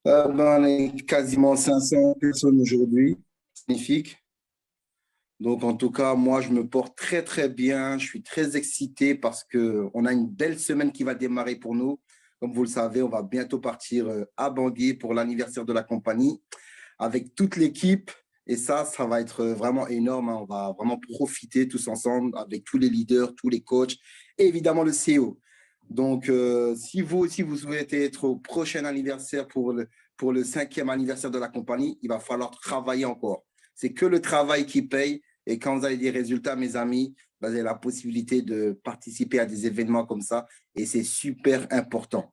On est quasiment 500 personnes aujourd'hui. Magnifique. Donc, en tout cas, moi, je me porte très, très bien. Je suis très excité parce qu'on a une belle semaine qui va démarrer pour nous. Comme vous le savez, on va bientôt partir à Bangui pour l'anniversaire de la compagnie avec toute l'équipe. Et ça va être vraiment énorme, hein. On va vraiment profiter tous ensemble avec tous les leaders, tous les coachs et évidemment le CEO. Donc, si vous aussi, vous souhaitez être au prochain anniversaire pour le 5e anniversaire de la compagnie, il va falloir travailler encore. C'est que le travail qui paye. Et quand vous avez des résultats, mes amis, vous avez la possibilité de participer à des événements comme ça. Et c'est super important.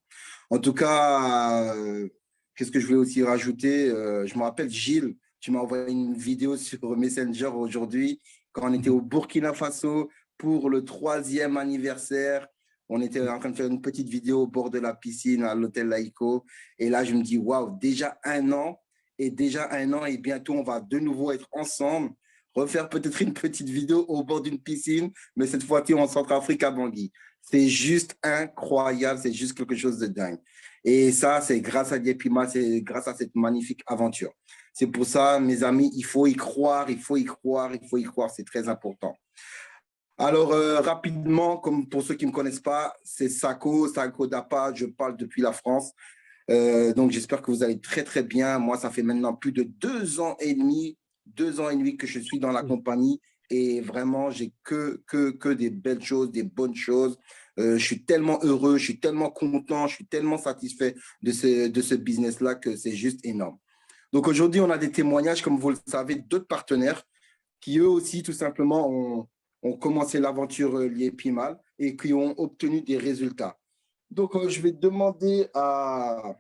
En tout cas, qu'est-ce que je voulais aussi rajouter? Je me rappelle, Gilles, tu m'as envoyé une vidéo sur Messenger aujourd'hui quand on était au Burkina Faso pour le 3e anniversaire. On était en train de faire une petite vidéo au bord de la piscine à l'hôtel Laïco. Et là, je me dis, waouh, déjà un an et bientôt, on va de nouveau être ensemble, refaire peut-être une petite vidéo au bord d'une piscine, mais cette fois-ci en Centrafrique à Bangui. C'est juste incroyable, c'est juste quelque chose de dingue. Et ça, c'est grâce à Diepima, c'est grâce à cette magnifique aventure. C'est pour ça, mes amis, il faut y croire, il faut y croire, il faut y croire, c'est très important. Alors, rapidement, comme pour ceux qui ne me connaissent pas, c'est Sako Dapa, je parle depuis la France. Donc, j'espère que vous allez très, très bien. Moi, ça fait maintenant plus de 2 ans et demi, 2 ans et demi que je suis dans la compagnie et vraiment, j'ai que des belles choses, des bonnes choses. Je suis tellement heureux, je suis tellement content, je suis tellement satisfait de ce business-là que c'est juste énorme. Donc, aujourd'hui, on a des témoignages, comme vous le savez, d'autres partenaires qui, eux aussi, tout simplement, ont commencé l'aventure liée Pimal et qui ont obtenu des résultats. Donc, je vais demander à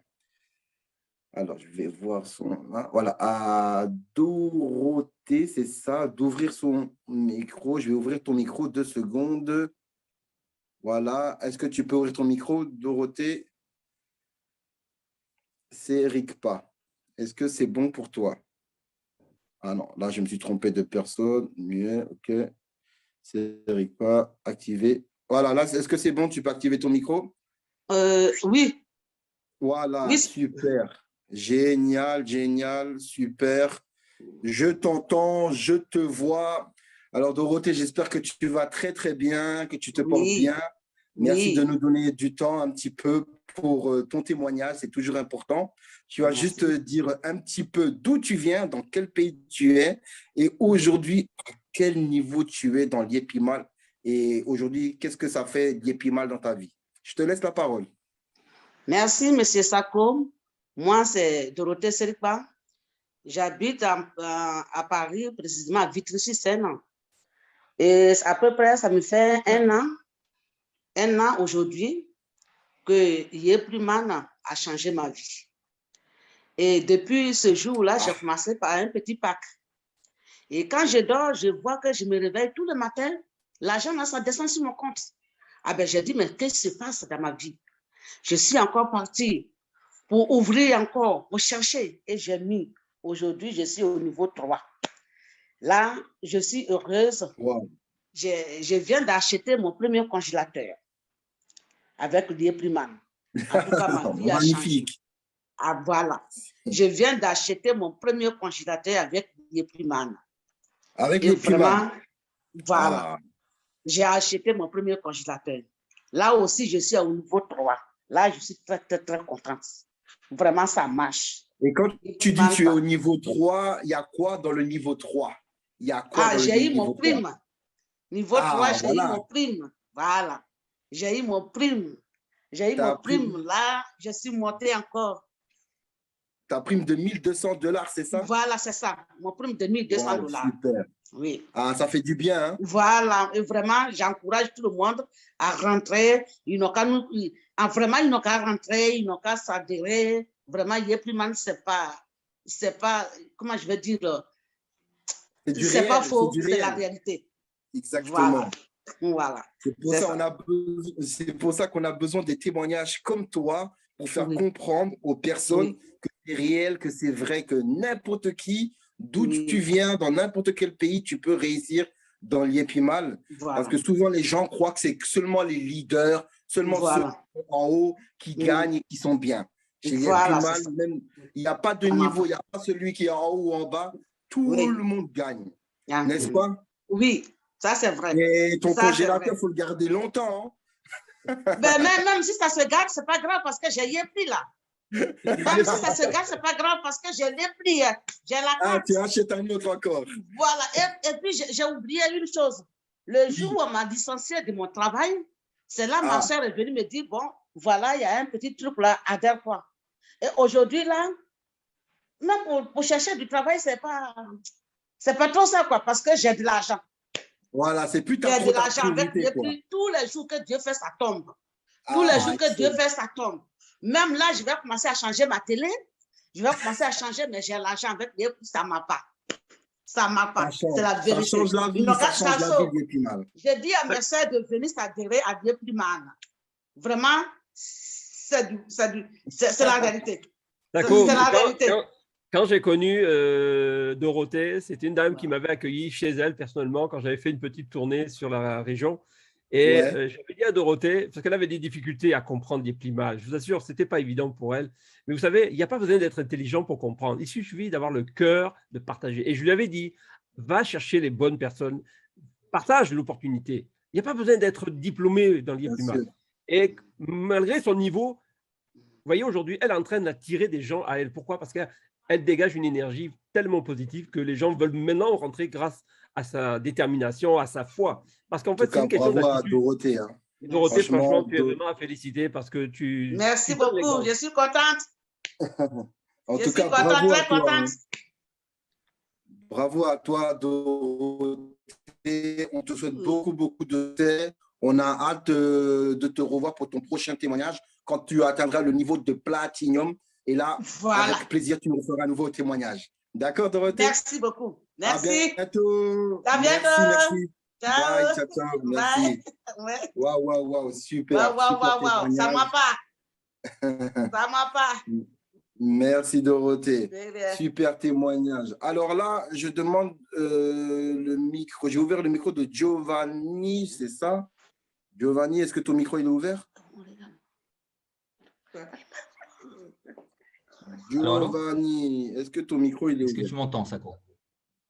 alors, je vais voir son. Voilà, à Dorothée, c'est ça, d'ouvrir son micro. Je vais ouvrir ton micro 2 secondes. Voilà. Est-ce que tu peux ouvrir ton micro, Dorothée? C'est Eric Pas. Est-ce que c'est bon pour toi? Ah non, là, je me suis trompé de personne. Mieux, OK. C'est Eric Pas. Activé. Voilà, là, est-ce que c'est bon? Tu peux activer ton micro? Oui, Voilà, oui, super. Génial, génial, super. Je t'entends, je te vois. Alors, Dorothée, j'espère que tu vas très, très bien, que tu te portes bien. oui, Merci de oui, nous donner du temps un petit peu pour ton témoignage, c'est toujours important. Tu vas juste merci. dire un petit peu d'où tu viens, dans quel pays tu es et aujourd'hui, à quel niveau tu es dans l'IEPIMAL et aujourd'hui, qu'est-ce que ça fait l'IEPIMAL dans ta vie? Je te laisse la parole. Merci, Monsieur Sako. Moi, c'est Dorothée Serikpa. J'habite à Paris, précisément à Vitry-sur-Seine. Et à peu près, ça me fait un an aujourd'hui que Yeprimana a changé ma vie. Et depuis ce jour-là, j'ai Ah, commencé par un petit pack. Et quand je dors, je vois que je me réveille tout le matin, l'argent, là, ça descend sur mon compte. Ah ben, j'ai dit, mais qu'est-ce qui se passe dans ma vie? Je suis encore partie pour ouvrir encore, pour chercher. Et j'ai mis, aujourd'hui, je suis au niveau 3. Là, je suis heureuse. wow. Je viens d'acheter mon premier congélateur avec l'Iepriman. En tout cas, ma vie a changé. Magnifique. Ah, voilà. Je viens d'acheter mon premier congélateur avec l'Iepriman. Avec Et les Pumas. vraiment, voilà. Ah. J'ai acheté mon premier congélateur. Là aussi, je suis au niveau 3. Là, je suis très, très, très contente. Vraiment, ça marche. Et quand Il tu ne dis manque tu es pas. au niveau 3, il y a quoi dans le niveau 3? Il y a quoi Ah, dans le j'ai eu mon niveau 3? prime. Niveau 3, Ah, j'ai eu voilà. mon prime. Voilà. J'ai eu mon prime. J'ai eu Ta mon prime, prime. Là, je suis montée encore. ta prime de $1 200, c'est ça? Voilà, c'est ça. Mon prime de 1200 Wow, dollars. super. Oui. Ah, ça fait du bien, hein? Voilà. Et vraiment, j'encourage tout le monde à rentrer. Ils n'ont qu'à nous. Vraiment, ils n'ont qu'à rentrer. Ils n'ont qu'à s'adhérer. Vraiment, Yepriman, c'est pas, comment je vais dire, C'est du c'est pas réel, c'est faux, du c'est la réel. réalité. Voilà. Exactement. Voilà. C'est pour C'est ça, ça. c'est pour ça qu'on a besoin des témoignages comme toi pour faire Oui. comprendre aux personnes Oui. que c'est réel, que c'est vrai, que n'importe qui, d'où tu Oui. viens, dans n'importe quel pays, tu peux réussir dans l'IEPIMAL. Parce Voilà. que souvent, les gens croient que c'est seulement les leaders, seulement ceux Voilà. en haut qui Mm. gagnent et qui sont bien. Chez Voilà, Yeprimal, même, il n'y a pas de niveau, il n'y a pas celui qui est en haut ou en bas. Tout oui. le monde gagne, Ah, n'est-ce pas? oui, ça c'est vrai. Et ton Ça, c'est vrai. congélateur, il faut le garder longtemps. Ben, même si ça se garde, ce n'est pas grave parce que j'ai y pris là. Même si ça se garde, ce n'est pas grave parce que je l'ai pris. J'ai la Ah, carte. tu achètes un autre encore. Voilà. Et puis, j'ai oublié une chose. Le jour où on m'a licencié de mon travail, c'est là ma soeur est venue me dire, bon, voilà, il y a un petit truc là, adhère quoi. Et aujourd'hui, là, même pour chercher du travail, c'est pas trop ça, quoi, parce que j'ai de l'argent. Voilà, c'est plus J'ai trop de ta l'argent avec priorité, quoi. tous les jours que Dieu fait, ça tombe. Tous les jours que Dieu fait, ça tombe. Même là, je vais commencer à changer ma télé. Je vais commencer à changer, mais j'ai l'argent avec les prix, ça ne m'a pas. Ça ne m'a pas. C'est la vérité. Ça change la vie, ça change la vie d'Yeprimal. J'ai dit à mes soeurs de venir s'adhérer à Yeprimal. Vraiment, c'est la vérité. C'est la vérité. Quand j'ai connu Dorothée, c'était une dame qui m'avait accueilli chez elle personnellement quand j'avais fait une petite tournée sur la région. Et j'avais dit à Dorothée, parce qu'elle avait des difficultés à comprendre Yeprimal, je vous assure, ce n'était pas évident pour elle. Mais vous savez, il n'y a pas besoin d'être intelligent pour comprendre. Il suffit d'avoir le cœur de partager. Et je lui avais dit, va chercher les bonnes personnes, partage l'opportunité. Il n'y a pas besoin d'être diplômé dans Yeprimal. Et malgré son niveau, vous voyez, aujourd'hui, elle est en train d'attirer des gens à elle. Pourquoi? Parce qu'elle dégage une énergie tellement positive que les gens veulent maintenant rentrer grâce à sa détermination, à sa foi. Parce qu'en fait, c'est une question d'attitude. Dorothée. Hein. Dorothée, franchement, tu es vraiment à féliciter parce que tu… Merci beaucoup, je suis contente. En tout cas, bravo à toi. Bravo à toi, Dorothée. On te souhaite beaucoup de succès. On a hâte de te revoir pour ton prochain témoignage quand tu atteindras le niveau de Platinum. Et là, avec plaisir, tu nous feras un nouveau témoignage. D'accord, Dorothée? Merci beaucoup. Merci. À bientôt. À bientôt. Merci. Ciao. Bye, ciao. Merci. Ouais. Waouh, super. Waouh. Ça m'a pas. Ça m'a pas. Merci, Dorothée. Super témoignage. Alors là, je demande le micro. J'ai ouvert le micro de Giovanni, c'est ça? Giovanni, est-ce que ton micro il est ouvert? Giovanni, est-ce que ton micro il est ouvert? Est-ce que tu m'entends, Sako?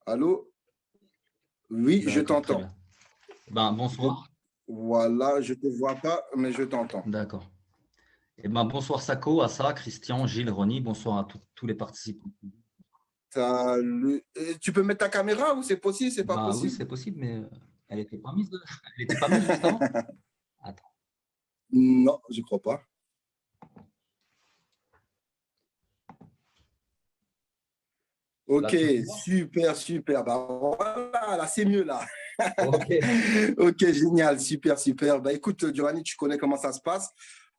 Allô? Oui, je t'entends. Ben, bonsoir. Voilà, je ne te vois pas, mais je t'entends. D'accord. Eh ben, bonsoir Sako, Assa, Christian, Gilles, Ronnie. Bonsoir à tous les participants. Salut. Tu peux mettre ta caméra ou c'est possible? C'est pas possible? Oui, c'est possible, mais elle n'était pas mise. Elle n'était pas mise juste avant. Attends. Non, je ne crois pas. Ok, là, super. Bah, voilà, là, c'est mieux là. Ok, génial, super. Bah, écoute, Giovanni, tu connais comment ça se passe.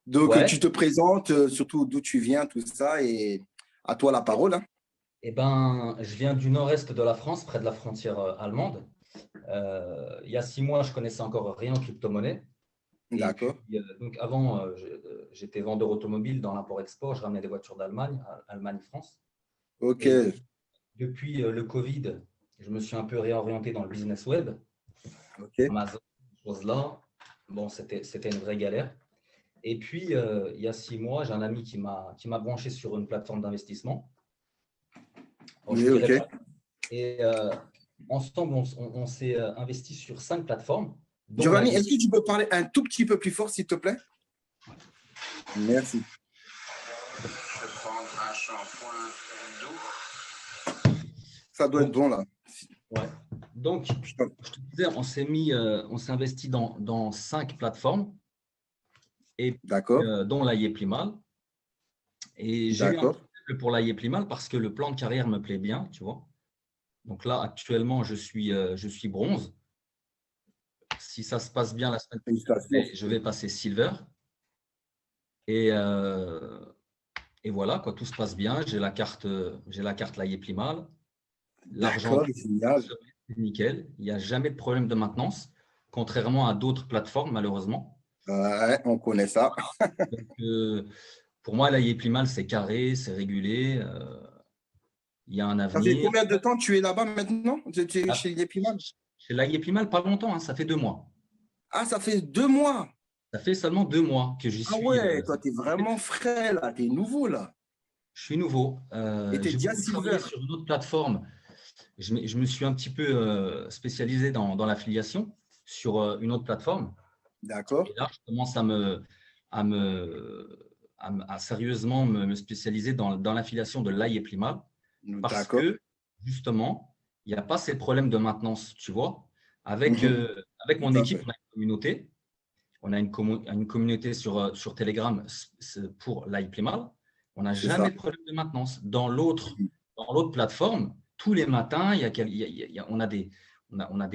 Donc, tu te présentes, surtout d'où tu viens, tout ça, et à toi la parole. Hein. Eh ben, je viens du nord-est de la France, près de la frontière allemande. Il y a 6 mois, je connaissais encore rien en crypto-monnaie. D'accord. Donc, avant, j'étais vendeur automobile dans l'import-export. Je ramenais des voitures d'Allemagne, Allemagne-France. Ok. Et depuis le Covid, je me suis un peu réorienté dans le business web. Ok. Amazon, ces choses-là. Bon, c'était une vraie galère. Et puis, il y a 6 mois, j'ai un ami qui m'a branché sur une plateforme d'investissement. Oui, ok. Et ensemble, on s'est investi sur 5 plateformes. Giovanni, est-ce que tu peux parler un tout petit peu plus fort, s'il te plaît? Merci. Je vais prendre un shampoing doux. Ça doit être bon, là. Ouais. Donc, je te disais, on s'est investi dans 5 plateformes. Et dont la Yeprimal. Et j'ai eu un problème pour la Yeprimal parce que le plan de carrière me plaît bien, tu vois. Donc là, actuellement, je suis bronze. Si ça se passe bien la semaine prochaine, je vais passer silver. Et voilà, quoi, tout se passe bien. J'ai la carte la Yeprimal. L'argent, c'est nickel. Il n'y a jamais de problème de maintenance, contrairement à d'autres plateformes, malheureusement. Ouais, on connaît ça. Donc, pour moi, la Yeprimal, c'est carré, c'est régulé. Il y a un avenir. Ça fait combien de temps tu es là-bas maintenant, chez Yeprimal? Chez la Yeprimal, pas longtemps, hein, ça fait 2 mois. Ah, ça fait 2 mois? Ça fait seulement 2 mois que j'y suis. Ah ouais, toi, tu es vraiment frais, là. Tu es nouveau, là. Je suis nouveau. Et tu es J'ai déjà beaucoup travaillé silver. sur une autre plateforme. Je me suis un petit peu spécialisé dans l'affiliation sur une autre plateforme. D'accord. Et là, je commence à sérieusement me spécialiser dans l'affiliation de l'ail et Plimal parce D'accord. que, justement, il n'y a pas ces problèmes de maintenance, tu vois. Avec mon Tout à équipe, fait. on a une communauté. On a une communauté sur Telegram pour l'ail Plimal. On n'a C'est jamais ça. de problème de maintenance. Dans l'autre plateforme, tous les matins, on a des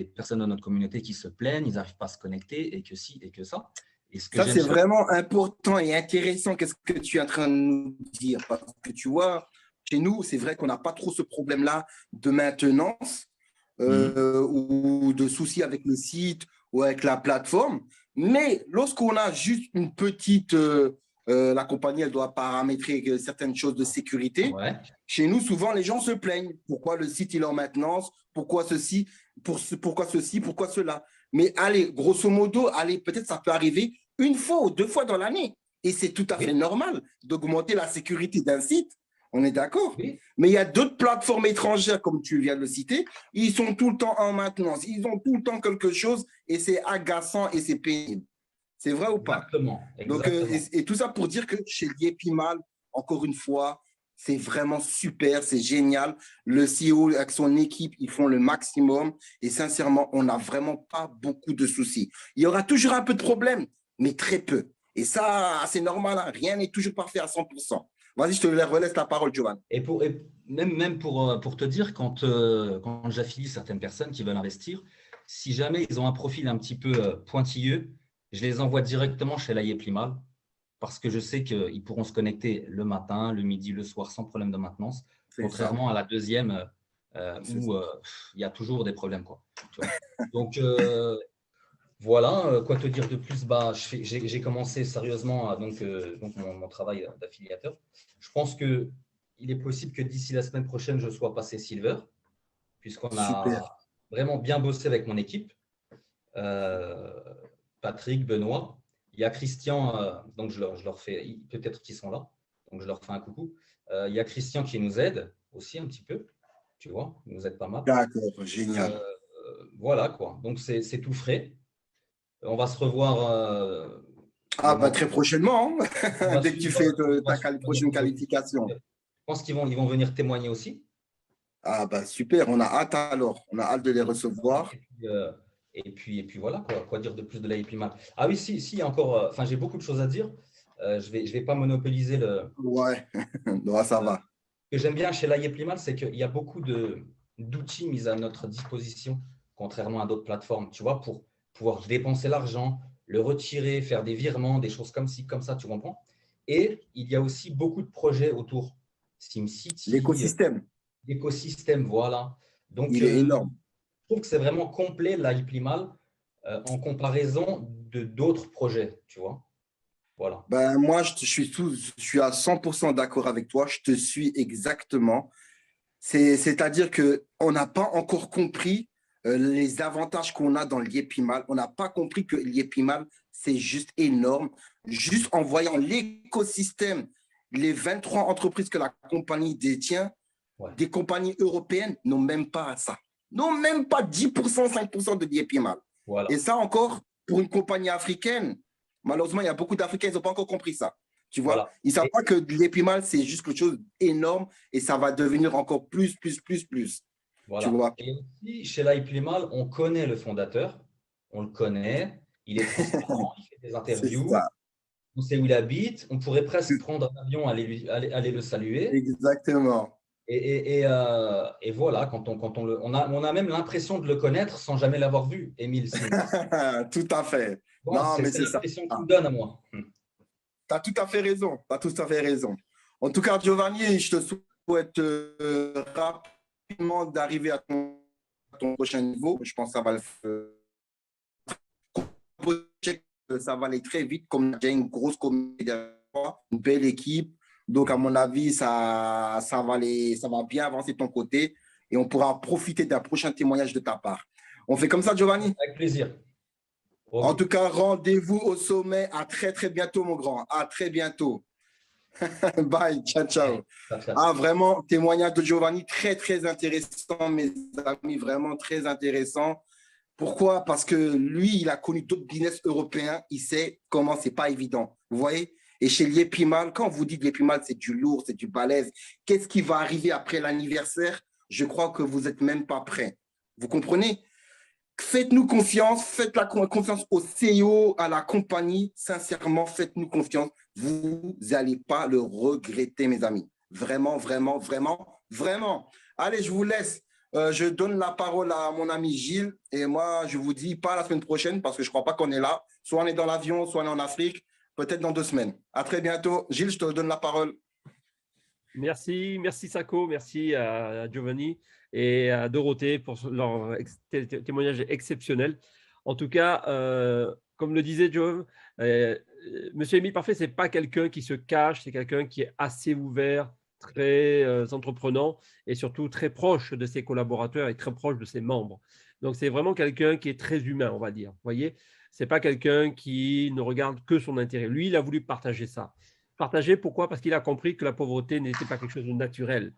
personnes de notre communauté qui se plaignent, ils n'arrivent pas à se connecter et que si et que ça. Et ce que Ça, j'aime c'est sur… vraiment important et intéressant. Qu'est-ce que tu es en train de nous dire? Parce que tu vois, chez nous, c'est vrai qu'on n'a pas trop ce problème-là de maintenance ou de soucis avec le site ou avec la plateforme. Mais lorsqu'on a juste une petite… la compagnie, elle doit paramétrer certaines choses de sécurité. Ouais. Chez nous, souvent, les gens se plaignent. Pourquoi le site il est en maintenance? Pourquoi ceci? Pourquoi ceci? Pourquoi cela? Mais allez, grosso modo, allez, peut-être ça peut arriver une fois ou deux fois dans l'année. Et c'est tout à fait normal d'augmenter la sécurité d'un site. On est d'accord? Oui. Mais il y a d'autres plateformes étrangères, comme tu viens de le citer, ils sont tout le temps en maintenance. Ils ont tout le temps quelque chose et c'est agaçant et c'est pénible. C'est vrai ou pas? Exactement. Donc, et tout ça pour dire que chez Liepimal, encore une fois, c'est vraiment super, c'est génial. Le CEO avec son équipe, ils font le maximum. Et sincèrement, on n'a vraiment pas beaucoup de soucis. Il y aura toujours un peu de problèmes, mais très peu. Et ça, c'est normal, hein. Rien n'est toujours parfait à 100%. Vas-y, je te relaisse la parole, Johan. Et même pour te dire, quand j'affilie certaines personnes qui veulent investir, si jamais ils ont un profil un petit peu pointilleux, je les envoie directement chez l'AIE Plimal parce que je sais qu'ils pourront se connecter le matin, le midi, le soir sans problème de maintenance, contrairement à la deuxième où il y a toujours des problèmes, quoi. Tu vois. Donc, voilà, quoi te dire de plus? J'ai commencé sérieusement donc mon travail d'affiliateur. Je pense qu'il est possible que d'ici la semaine prochaine, je sois passé silver, puisqu'on Super. a vraiment bien bossé avec mon équipe. Patrick, Benoît. Il y a Christian, donc je leur fais, peut-être qu'ils sont là, donc je leur fais un coucou. Il y a Christian qui nous aide aussi un petit peu, tu vois, il nous aide pas mal. D'accord, génial. Voilà, quoi. Donc, c'est tout frais. On va se revoir. Très prochainement, hein. Dès que tu fais ta prochaine qualification. Je pense qu'ils vont venir témoigner aussi. Super, on a hâte alors. On a hâte de les recevoir. Et puis voilà, quoi dire de plus de l'AI Plimal. Ah oui, si, il y a encore. Enfin, j'ai beaucoup de choses à dire. Je vais pas monopoliser le. Ouais, non, ça va. Ce que j'aime bien chez l'AI Plimal, c'est qu'il y a beaucoup d'outils mis à notre disposition, contrairement à d'autres plateformes, tu vois, pour pouvoir dépenser l'argent, le retirer, faire des virements, des choses comme ci, comme ça, tu comprends? Et il y a aussi beaucoup de projets autour. SimCity. L'écosystème, voilà. Donc, il est énorme. Je trouve que c'est vraiment complet l'AI Plimal en comparaison de d'autres projets, tu vois. Voilà. Moi, je suis à 100% d'accord avec toi. Je te suis exactement. C'est-à-dire qu'on n'a pas encore compris les avantages qu'on a dans l'Iepimal. On n'a pas compris que l'Iepimal, c'est juste énorme. Juste en voyant l'écosystème, les 23 entreprises que la compagnie détient, des compagnies européennes n'ont même pas ça. N'ont même pas 10%, 5% de l'Iepimal. Voilà. Et ça encore, pour une compagnie africaine, malheureusement, il y a beaucoup d'Africains, ils n'ont pas encore compris ça. Tu vois, voilà. Ils ne savent pas que l'Iepimal, c'est juste quelque chose d'énorme et ça va devenir encore plus. Voilà. Tu vois. Et aussi, chez l'AI Plimal, on connaît le fondateur, on le connaît, il est transparent, il fait des interviews, on sait où il habite, on pourrait presque prendre un avion, aller le saluer. Exactement. Et voilà, on a même l'impression de le connaître sans jamais l'avoir vu, Émile. Tout à fait. Bon, non, mais c'est l'impression qu'il me donne à moi. Tu as tout à fait raison. En tout cas, Giovanni, je te souhaite rapidement d'arriver à ton prochain niveau. Je pense que ça va aller très vite, comme tu as une grosse communauté, une belle équipe. Donc, à mon avis, ça va bien avancer de ton côté et on pourra profiter d'un prochain témoignage de ta part. On fait comme ça, Giovanni? Avec plaisir. Okay. En tout cas, rendez-vous au sommet. À très, très bientôt, mon grand. À très bientôt. Bye, ciao, ciao. Ah, vraiment, témoignage de Giovanni, très, très intéressant, mes amis, vraiment très intéressant. Pourquoi? Parce que lui, il a connu d'autres business européens, il sait comment c'est pas évident. Vous voyez? Et chez Liepimal, quand vous dites Liepimal, c'est du lourd, c'est du balèze, qu'est-ce qui va arriver après l'anniversaire? Je crois que vous n'êtes même pas prêt. Vous comprenez? Faites-nous confiance, faites la confiance au CEO, à la compagnie. Sincèrement, faites-nous confiance. Vous n'allez pas le regretter, mes amis. Vraiment, vraiment, vraiment, vraiment. Allez, je vous laisse. Je donne la parole à mon ami Gilles. Et moi, je vous dis pas la semaine prochaine parce que je ne crois pas qu'on est là. Soit on est dans l'avion, soit on est en Afrique. Peut-être dans 2 semaines. À très bientôt. Gilles, je te donne la parole. Merci, merci Sako, merci à Giovanni et à Dorothée pour leur témoignage exceptionnel. En tout cas, comme le disait Joe, Monsieur Émile Parfait, ce n'est pas quelqu'un qui se cache, c'est quelqu'un qui est assez ouvert, très entreprenant et surtout très proche de ses collaborateurs et très proche de ses membres. Donc, c'est vraiment quelqu'un qui est très humain, on va dire. Vous voyez, ce n'est pas quelqu'un qui ne regarde que son intérêt. Lui, il a voulu partager ça. Partager, pourquoi? Parce qu'il a compris que la pauvreté n'était pas quelque chose de naturel.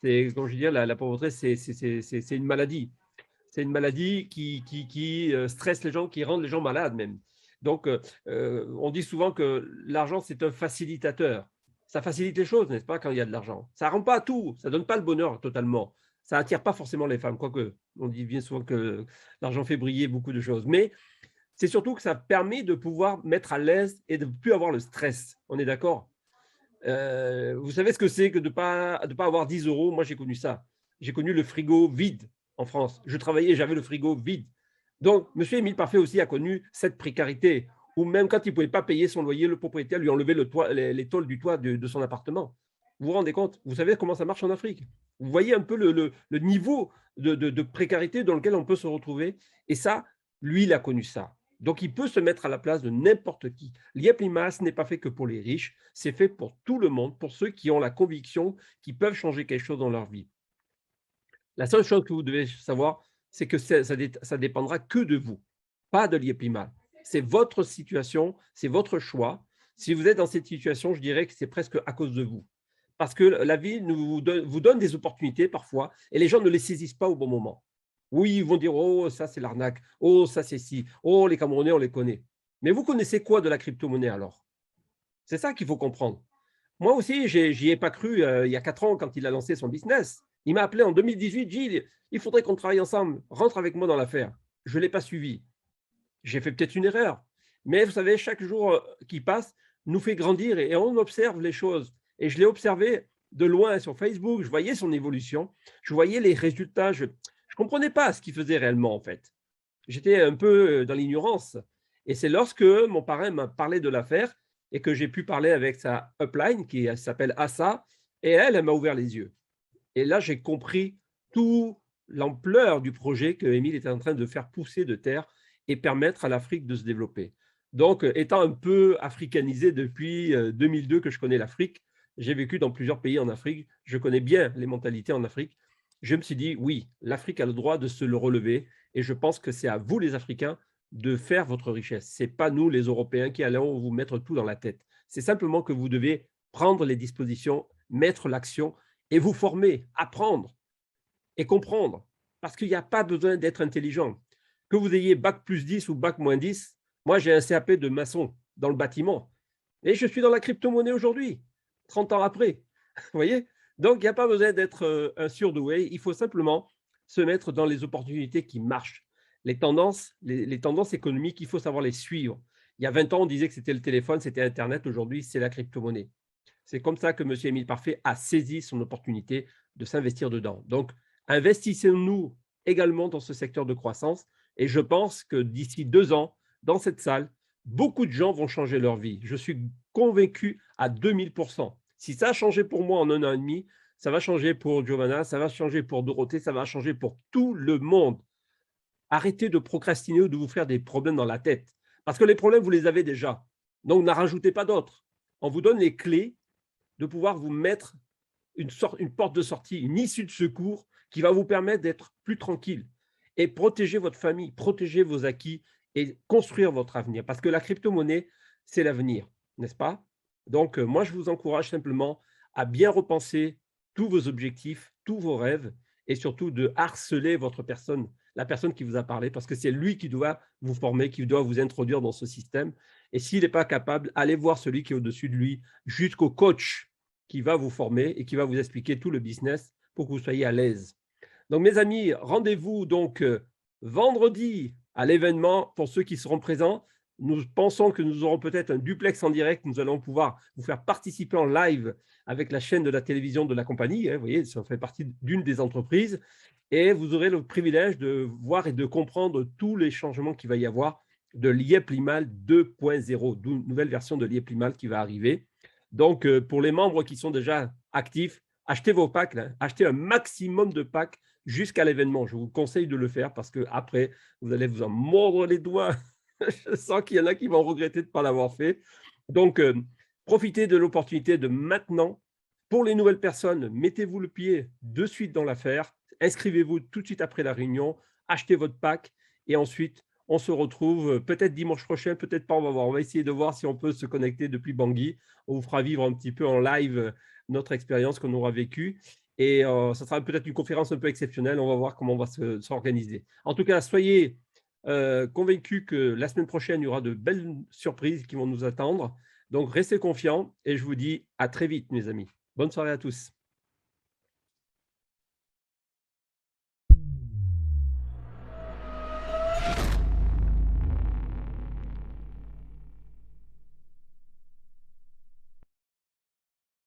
Comme je dis, la pauvreté, c'est une maladie. C'est une maladie qui stresse les gens, qui rend les gens malades même. Donc, on dit souvent que l'argent, c'est un facilitateur. Ça facilite les choses, n'est-ce pas, quand il y a de l'argent. Ça ne rend pas tout, ça ne donne pas le bonheur totalement. Ça n'attire pas forcément les femmes, quoique on dit bien souvent que l'argent fait briller beaucoup de choses. Mais c'est surtout que ça permet de pouvoir mettre à l'aise et de ne plus avoir le stress. On est d'accord? Vous savez ce que c'est que de pas avoir 10 euros? Moi, j'ai connu ça. J'ai connu le frigo vide en France. Je travaillais, j'avais le frigo vide. Donc, M. Émile Parfait aussi a connu cette précarité, où même quand il ne pouvait pas payer son loyer, le propriétaire lui enlevait les tôles du toit de son appartement. Vous vous rendez compte? Vous savez comment ça marche en Afrique? Vous voyez un peu le niveau de précarité dans lequel on peut se retrouver. Et ça, lui, il a connu ça. Donc, il peut se mettre à la place de n'importe qui. L'IEP-LIMA, ce n'est pas fait que pour les riches, c'est fait pour tout le monde, pour ceux qui ont la conviction qu'ils peuvent changer quelque chose dans leur vie. La seule chose que vous devez savoir, c'est que ça dépendra que de vous, pas de l'IEP-LIMA. C'est votre situation, c'est votre choix. Si vous êtes dans cette situation, je dirais que c'est presque à cause de vous. Parce que la vie vous donne des opportunités parfois et les gens ne les saisissent pas au bon moment. Oui, ils vont dire « Oh, ça, c'est l'arnaque. Oh, ça, c'est ci. Oh, les Camerounais, on les connaît. » Mais vous connaissez quoi de la crypto-monnaie alors? C'est ça qu'il faut comprendre. Moi aussi, j'y ai pas cru il y a 4 ans quand il a lancé son business. Il m'a appelé en 2018, « Gilles, il faudrait qu'on travaille ensemble. Rentre avec moi dans l'affaire. » Je ne l'ai pas suivi. J'ai fait peut-être une erreur. Mais vous savez, chaque jour qui passe nous fait grandir et on observe les choses. Et je l'ai observé de loin sur Facebook. Je voyais son évolution. Je voyais les résultats. Je ne comprenais pas ce qu'il faisait réellement, en fait. J'étais un peu dans l'ignorance. Et c'est lorsque mon parrain m'a parlé de l'affaire et que j'ai pu parler avec sa upline qui s'appelle Assa, et elle m'a ouvert les yeux. Et là, j'ai compris toute l'ampleur du projet que Émile était en train de faire pousser de terre et permettre à l'Afrique de se développer. Donc, étant un peu africanisé depuis 2002 que je connais l'Afrique, j'ai vécu dans plusieurs pays en Afrique, je connais bien les mentalités en Afrique, je me suis dit, oui, l'Afrique a le droit de se le relever et je pense que c'est à vous, les Africains, de faire votre richesse. Ce n'est pas nous, les Européens, qui allons vous mettre tout dans la tête. C'est simplement que vous devez prendre les dispositions, mettre l'action et vous former, apprendre et comprendre. Parce qu'il n'y a pas besoin d'être intelligent. Que vous ayez bac plus 10 ou bac moins 10, moi j'ai un CAP de maçon dans le bâtiment. Et je suis dans la crypto-monnaie aujourd'hui, 30 ans après. Vous voyez? Donc, il n'y a pas besoin d'être un surdoué. Il faut simplement se mettre dans les opportunités qui marchent. Les tendances économiques, il faut savoir les suivre. Il y a 20 ans, on disait que c'était le téléphone, c'était Internet. Aujourd'hui, c'est la crypto-monnaie. C'est comme ça que M. Émile Parfait a saisi son opportunité de s'investir dedans. Donc, investissons-nous également dans ce secteur de croissance. Et je pense que d'ici 2 ans, dans cette salle, beaucoup de gens vont changer leur vie. Je suis convaincu à 2000%. Si ça a changé pour moi en 1 an et demi, ça va changer pour Giovanna, ça va changer pour Dorothée, ça va changer pour tout le monde. Arrêtez de procrastiner ou de vous faire des problèmes dans la tête. Parce que les problèmes, vous les avez déjà. Donc, n'en rajoutez pas d'autres. On vous donne les clés de pouvoir vous mettre une porte de sortie, une issue de secours qui va vous permettre d'être plus tranquille et protéger votre famille, protéger vos acquis et construire votre avenir. Parce que la crypto-monnaie, c'est l'avenir, n'est-ce pas? Donc, moi, je vous encourage simplement à bien repenser tous vos objectifs, tous vos rêves et surtout de harceler votre personne, la personne qui vous a parlé, parce que c'est lui qui doit vous former, qui doit vous introduire dans ce système. Et s'il n'est pas capable, allez voir celui qui est au-dessus de lui, jusqu'au coach qui va vous former et qui va vous expliquer tout le business pour que vous soyez à l'aise. Donc, mes amis, rendez-vous donc vendredi à l'événement pour ceux qui seront présents. Nous pensons que nous aurons peut-être un duplex en direct. Nous allons pouvoir vous faire participer en live avec la chaîne de la télévision de la compagnie. Vous voyez, ça fait partie d'une des entreprises. Et vous aurez le privilège de voir et de comprendre tous les changements qu'il va y avoir de l'IEP Limal 2.0, d'une nouvelle version de l'IEP Limal qui va arriver. Donc, pour les membres qui sont déjà actifs, achetez vos packs, là. Achetez un maximum de packs jusqu'à l'événement. Je vous conseille de le faire parce qu'après, vous allez vous en mordre les doigts. Je sens qu'il y en a qui vont regretter de ne pas l'avoir fait. Donc, profitez de l'opportunité de maintenant. Pour les nouvelles personnes, mettez-vous le pied de suite dans l'affaire. Inscrivez-vous tout de suite après la réunion. Achetez votre pack et ensuite, on se retrouve peut-être dimanche prochain, peut-être pas, on va voir. On va essayer de voir si on peut se connecter depuis Bangui. On vous fera vivre un petit peu en live notre expérience qu'on aura vécue. Et ça sera peut-être une conférence un peu exceptionnelle. On va voir comment on va s'organiser. En tout cas, soyez convaincus que la semaine prochaine, il y aura de belles surprises qui vont nous attendre. Donc, restez confiants et je vous dis à très vite, mes amis. Bonne soirée à tous.